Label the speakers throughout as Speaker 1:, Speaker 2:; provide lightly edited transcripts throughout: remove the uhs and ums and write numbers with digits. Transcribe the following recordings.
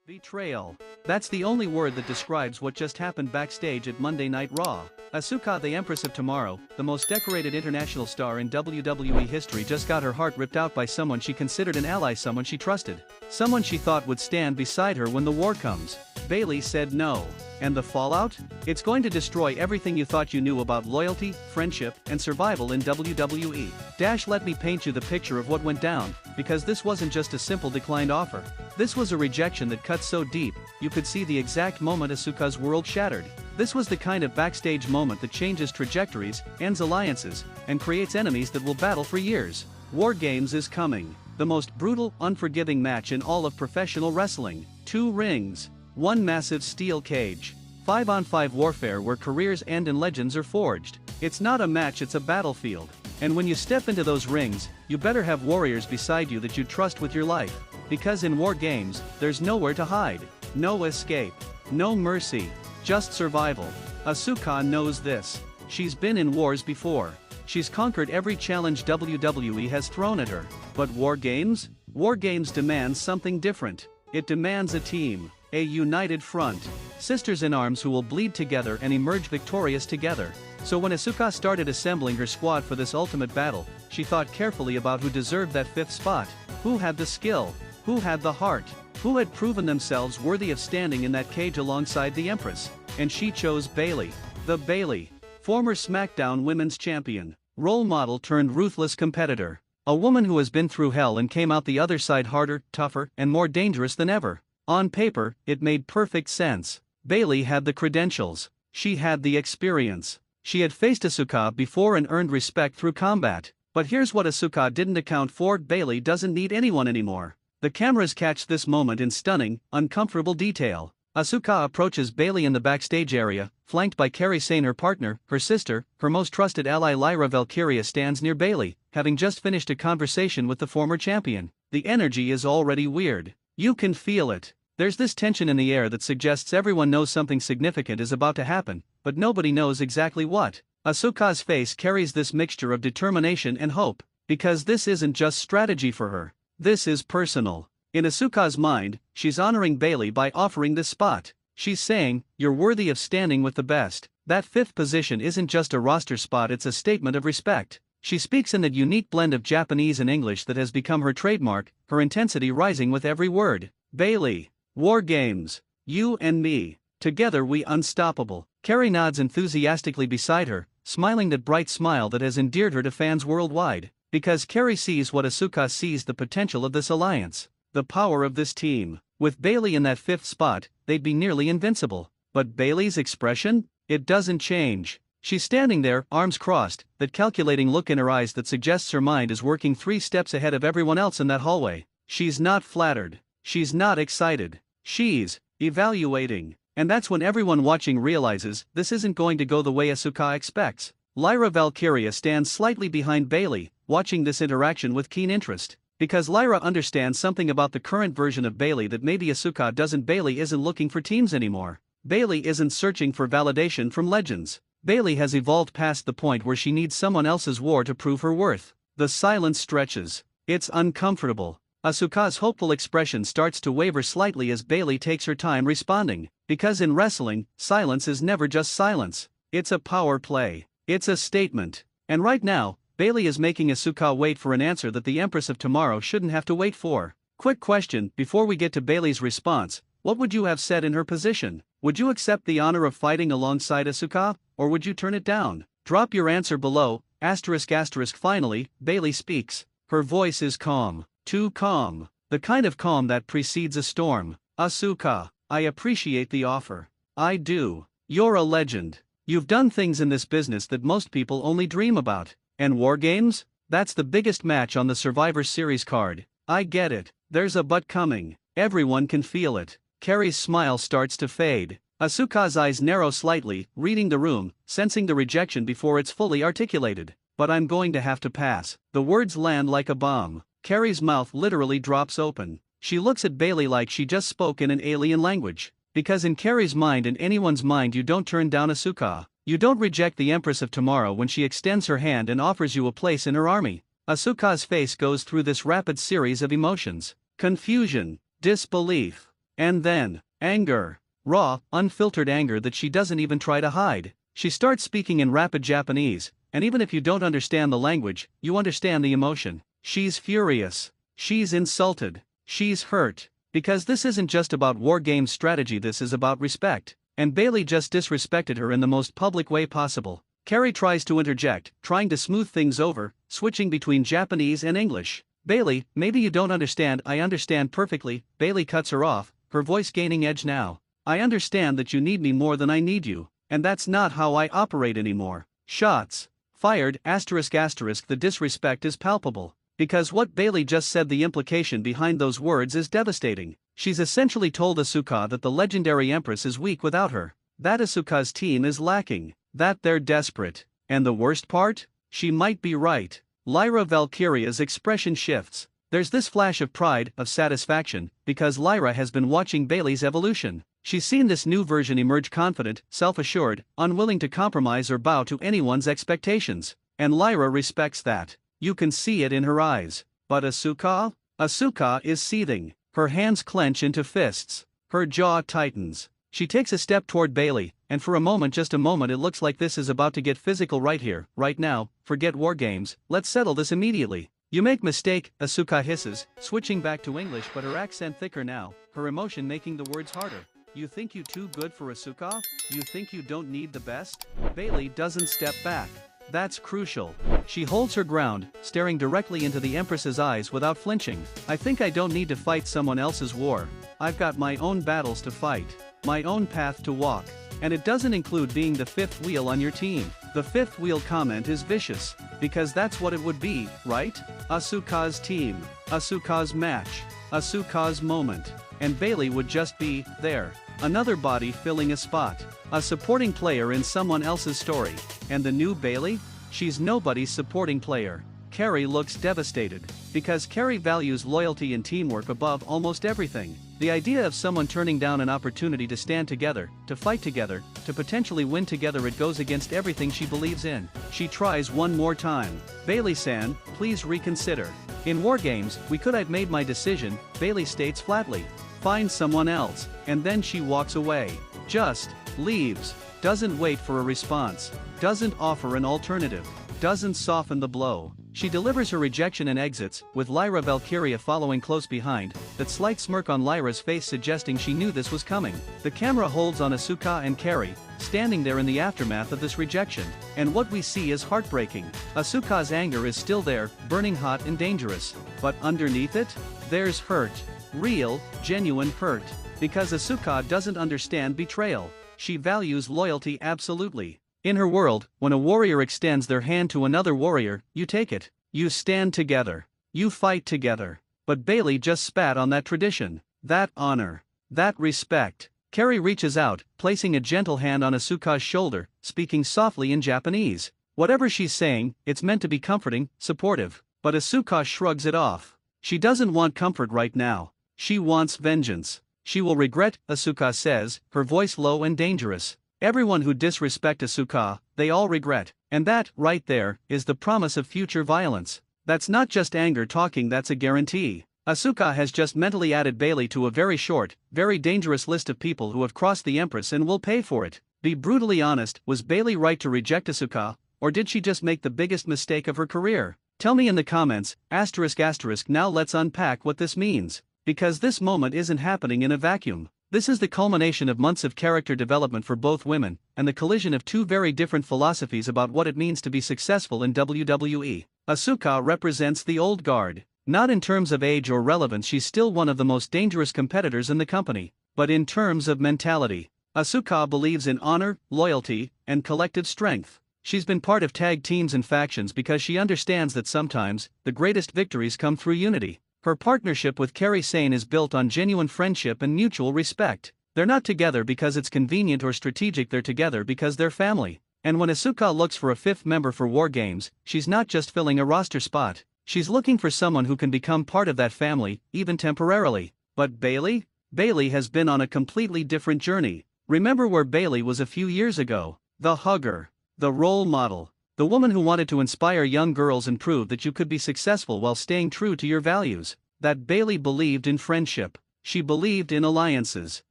Speaker 1: Betrayal. That's the only word that describes what just happened backstage at Monday Night Raw. Asuka, the Empress of Tomorrow, the most decorated international star in WWE history, just got her heart ripped out by someone she considered an ally, someone she trusted, someone she thought would stand beside her when the war comes. Bayley said no. And the fallout? It's going to destroy everything you thought you knew about loyalty, friendship, and survival in WWE. Let me paint you the picture of what went down, because this wasn't just a simple declined offer. This was a rejection that cut so deep, you could see the exact moment Asuka's world shattered. This was the kind of backstage moment that changes trajectories, ends alliances, and creates enemies that will battle for years. WarGames is coming. The most brutal, unforgiving match in all of professional wrestling. 2 rings. 1 massive steel cage. 5-on-5 warfare where careers end and legends are forged. It's not a match, it's a battlefield. And when you step into those rings, you better have warriors beside you that you trust with your life. Because in WarGames, there's nowhere to hide. No escape. No mercy. Just survival. Asuka knows this. She's been in wars before. She's conquered every challenge WWE has thrown at her. But WarGames? WarGames demands something different. It demands a team. A united front. Sisters in arms who will bleed together and emerge victorious together. So when Asuka started assembling her squad for this ultimate battle, she thought carefully about who deserved that 5th spot. Who had the skill? Who had the heart? Who had proven themselves worthy of standing in that cage alongside the Empress? And she chose Bayley. The Bayley. Former SmackDown Women's Champion. Role model turned ruthless competitor. A woman who has been through hell and came out the other side harder, tougher, and more dangerous than ever. On paper, it made perfect sense. Bayley had the credentials. She had the experience. She had faced Asuka before and earned respect through combat. But here's what Asuka didn't account for: Bayley doesn't need anyone anymore. The cameras catch this moment in stunning, uncomfortable detail. Asuka approaches Bayley in the backstage area, flanked by Kairi Sane, her partner, her sister, her most trusted ally. Lyra Valkyria stands near Bayley, having just finished a conversation with the former champion. The energy is already weird. You can feel it. There's this tension in the air that suggests everyone knows something significant is about to happen, but nobody knows exactly what. Asuka's face carries this mixture of determination and hope, because this isn't just strategy for her. This is personal. In Asuka's mind, she's honoring Bayley by offering this spot. She's saying, "You're worthy of standing with the best." That 5th position isn't just a roster spot, it's a statement of respect. She speaks in that unique blend of Japanese and English that has become her trademark, her intensity rising with every word. Bayley. WarGames. You and me. Together we unstoppable. Kairi nods enthusiastically beside her, smiling that bright smile that has endeared her to fans worldwide. Because Kairi sees what Asuka sees: the potential of this alliance. The power of this team. With Bayley in that 5th spot, they'd be nearly invincible. But Bayley's expression? It doesn't change. She's standing there, arms crossed, that calculating look in her eyes that suggests her mind is working 3 steps ahead of everyone else in that hallway. She's not flattered. She's not excited. She's evaluating. And that's when everyone watching realizes this isn't going to go the way Asuka expects. Lyra Valkyria stands slightly behind Bayley, watching this interaction with keen interest. Because Lyra understands something about the current version of Bayley that maybe Asuka doesn't. Bayley isn't looking for teams anymore. Bayley isn't searching for validation from legends. Bayley has evolved past the point where she needs someone else's war to prove her worth. The silence stretches. It's uncomfortable. Asuka's hopeful expression starts to waver slightly as Bayley takes her time responding. Because in wrestling, silence is never just silence. It's a power play. It's a statement. And right now, Bayley is making Asuka wait for an answer that the Empress of Tomorrow shouldn't have to wait for. Quick question before we get to Bayley's response: what would you have said in her position? Would you accept the honor of fighting alongside Asuka, or would you turn it down? Drop your answer below. ****. Finally, Bayley speaks. Her voice is calm. Too calm. The kind of calm that precedes a storm. "Asuka, I appreciate the offer. I do. You're a legend. You've done things in this business that most people only dream about. And WarGames? That's the biggest match on the Survivor Series card. I get it. There's a but coming. Everyone can feel it." Kairi's smile starts to fade. Asuka's eyes narrow slightly, reading the room, sensing the rejection before it's fully articulated. "But I'm going to have to pass." The words land like a bomb. Kairi's mouth literally drops open. She looks at Bayley like she just spoke in an alien language. Because in Kairi's mind and anyone's mind, you don't turn down Asuka. You don't reject the Empress of Tomorrow when she extends her hand and offers you a place in her army. Asuka's face goes through this rapid series of emotions. Confusion, disbelief, And then, anger. Raw, unfiltered anger that she doesn't even try to hide. She starts speaking in rapid Japanese, and even if you don't understand the language, you understand the emotion. She's furious. She's insulted. She's hurt. Because this isn't just about WarGames strategy, this is about respect. And Bayley just disrespected her in the most public way possible. Kairi tries to interject, trying to smooth things over, switching between Japanese and English. Bayley, maybe you don't understand. I understand perfectly. Bayley cuts her off, her voice gaining edge now. I understand that you need me more than I need you, and that's not how I operate anymore. Shots fired, ***. The disrespect is palpable. Because what Bayley just said, the implication behind those words is devastating. She's essentially told Asuka that the legendary Empress is weak without her. That Asuka's team is lacking. That they're desperate. And the worst part? She might be right. Lyra Valkyria's expression shifts. There's this flash of pride, of satisfaction, because Lyra has been watching Bayley's evolution. She's seen this new version emerge confident, self-assured, unwilling to compromise or bow to anyone's expectations. And Lyra respects that. You can see it in her eyes. But Asuka? Asuka is seething. Her hands clench into fists. Her jaw tightens. She takes a step toward Bayley, and for a moment, just a moment, it looks like this is about to get physical right here, right now. Forget WarGames, let's settle this immediately. You make mistake, Asuka hisses, switching back to English, but her accent thicker now, her emotion making the words harder. You think you too good for Asuka? You think you don't need the best? Bayley doesn't step back. That's crucial. She holds her ground, staring directly into the Empress's eyes without flinching. I think I don't need to fight someone else's war. I've got my own battles to fight. My own path to walk. And it doesn't include being the fifth wheel on your team. The fifth wheel comment is vicious. Because that's what it would be, right? Asuka's team. Asuka's match. Asuka's moment. And Bayley would just be there. Another body filling a spot. A supporting player in someone else's story. And the new Bayley? She's nobody's supporting player. Kairi looks devastated. Because Kairi values loyalty and teamwork above almost everything. The idea of someone turning down an opportunity to stand together, to fight together, to potentially win together, it goes against everything she believes in. She tries one more time. Bayley-san, please reconsider. In WarGames, we could have made my decision, Bayley states flatly. Find someone else. And then she walks away. Just leaves. Doesn't wait for a response. Doesn't offer an alternative. Doesn't soften the blow. She delivers her rejection and exits, with Lyra Valkyria following close behind, that slight smirk on Lyra's face suggesting she knew this was coming. The camera holds on Asuka and Kairi, standing there in the aftermath of this rejection, and what we see is heartbreaking. Asuka's anger is still there, burning hot and dangerous. But underneath it, there's hurt. Real, genuine hurt. Because Asuka doesn't understand betrayal. She values loyalty absolutely. In her world, when a warrior extends their hand to another warrior, you take it. You stand together. You fight together. But Bayley just spat on that tradition. That honor. That respect. Kairi reaches out, placing a gentle hand on Asuka's shoulder, speaking softly in Japanese. Whatever she's saying, it's meant to be comforting, supportive. But Asuka shrugs it off. She doesn't want comfort right now. She wants vengeance. She will regret, Asuka says, her voice low and dangerous. Everyone who disrespect Asuka, they all regret. And that, right there, is the promise of future violence. That's not just anger talking, that's a guarantee. Asuka has just mentally added Bayley to a very short, very dangerous list of people who have crossed the Empress and will pay for it. Be brutally honest, was Bayley right to reject Asuka, or did she just make the biggest mistake of her career? Tell me in the comments, ***. Now let's unpack what this means. Because this moment isn't happening in a vacuum. This is the culmination of months of character development for both women, and the collision of two very different philosophies about what it means to be successful in WWE. Asuka represents the old guard. Not in terms of age or relevance, she's still one of the most dangerous competitors in the company, but in terms of mentality. Asuka believes in honor, loyalty, and collective strength. She's been part of tag teams and factions because she understands that sometimes, the greatest victories come through unity. Her partnership with Kairi Sane is built on genuine friendship and mutual respect. They're not together because it's convenient or strategic, they're together because they're family. And when Asuka looks for a fifth member for WarGames, she's not just filling a roster spot. She's looking for someone who can become part of that family, even temporarily. But Bayley? Bayley has been on a completely different journey. Remember where Bayley was a few years ago. The hugger. The role model. The woman who wanted to inspire young girls and prove that you could be successful while staying true to your values. That Bayley believed in friendship. She believed in alliances.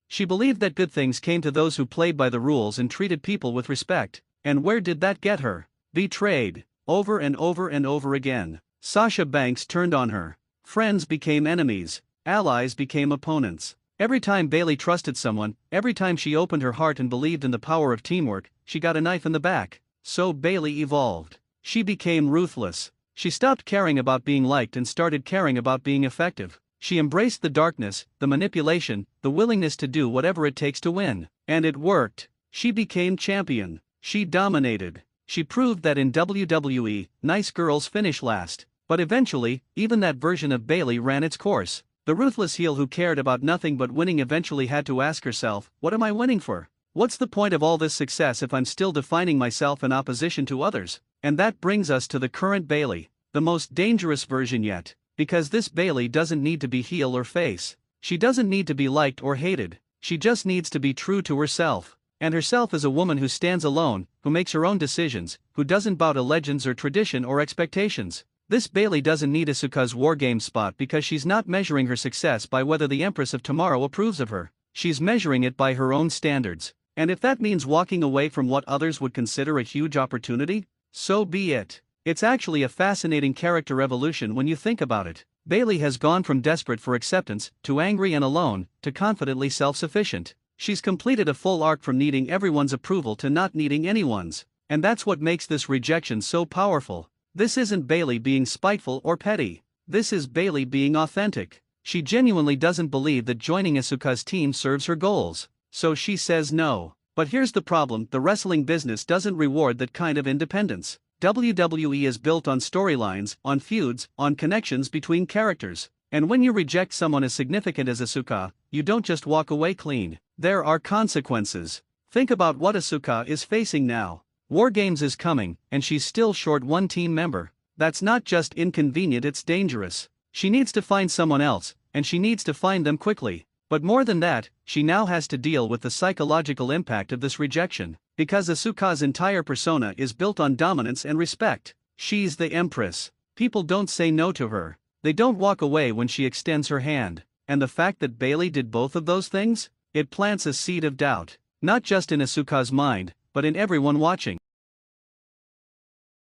Speaker 1: She believed that good things came to those who played by the rules and treated people with respect. And where did that get her? Betrayed. Over and over and over again. Sasha Banks turned on her. Friends became enemies. Allies became opponents. Every time Bayley trusted someone, every time she opened her heart and believed in the power of teamwork, she got a knife in the back. So Bayley evolved. She became ruthless. She stopped caring about being liked and started caring about being effective. She embraced the darkness, the manipulation, the willingness to do whatever it takes to win. And it worked. She became champion. She dominated. She proved that in WWE, nice girls finish last. But eventually, even that version of Bayley ran its course. The ruthless heel who cared about nothing but winning eventually had to ask herself, what am I winning for? What's the point of all this success if I'm still defining myself in opposition to others? And that brings us to the current Bayley, the most dangerous version yet. Because this Bayley doesn't need to be heel or face. She doesn't need to be liked or hated. She just needs to be true to herself. And herself is a woman who stands alone, who makes her own decisions, who doesn't bow to legends or tradition or expectations. This Bayley doesn't need Asuka's WarGames spot because she's not measuring her success by whether the Empress of Tomorrow approves of her. She's measuring it by her own standards. And if that means walking away from what others would consider a huge opportunity, so be it. It's actually a fascinating character evolution when you think about it. Bayley has gone from desperate for acceptance, to angry and alone, to confidently self-sufficient. She's completed a full arc from needing everyone's approval to not needing anyone's. And that's what makes this rejection so powerful. This isn't Bayley being spiteful or petty. This is Bayley being authentic. She genuinely doesn't believe that joining Asuka's team serves her goals. So she says no. But here's the problem, the wrestling business doesn't reward that kind of independence. WWE is built on storylines, on feuds, on connections between characters. And when you reject someone as significant as Asuka, you don't just walk away clean. There are consequences. Think about what Asuka is facing now. WarGames is coming, and she's still short one team member. That's not just inconvenient, it's dangerous. She needs to find someone else, and she needs to find them quickly. But more than that, she now has to deal with the psychological impact of this rejection. Because Asuka's entire persona is built on dominance and respect. She's the Empress. People don't say no to her. They don't walk away when she extends her hand. And the fact that Bayley did both of those things? It plants a seed of doubt. Not just in Asuka's mind, but in everyone watching.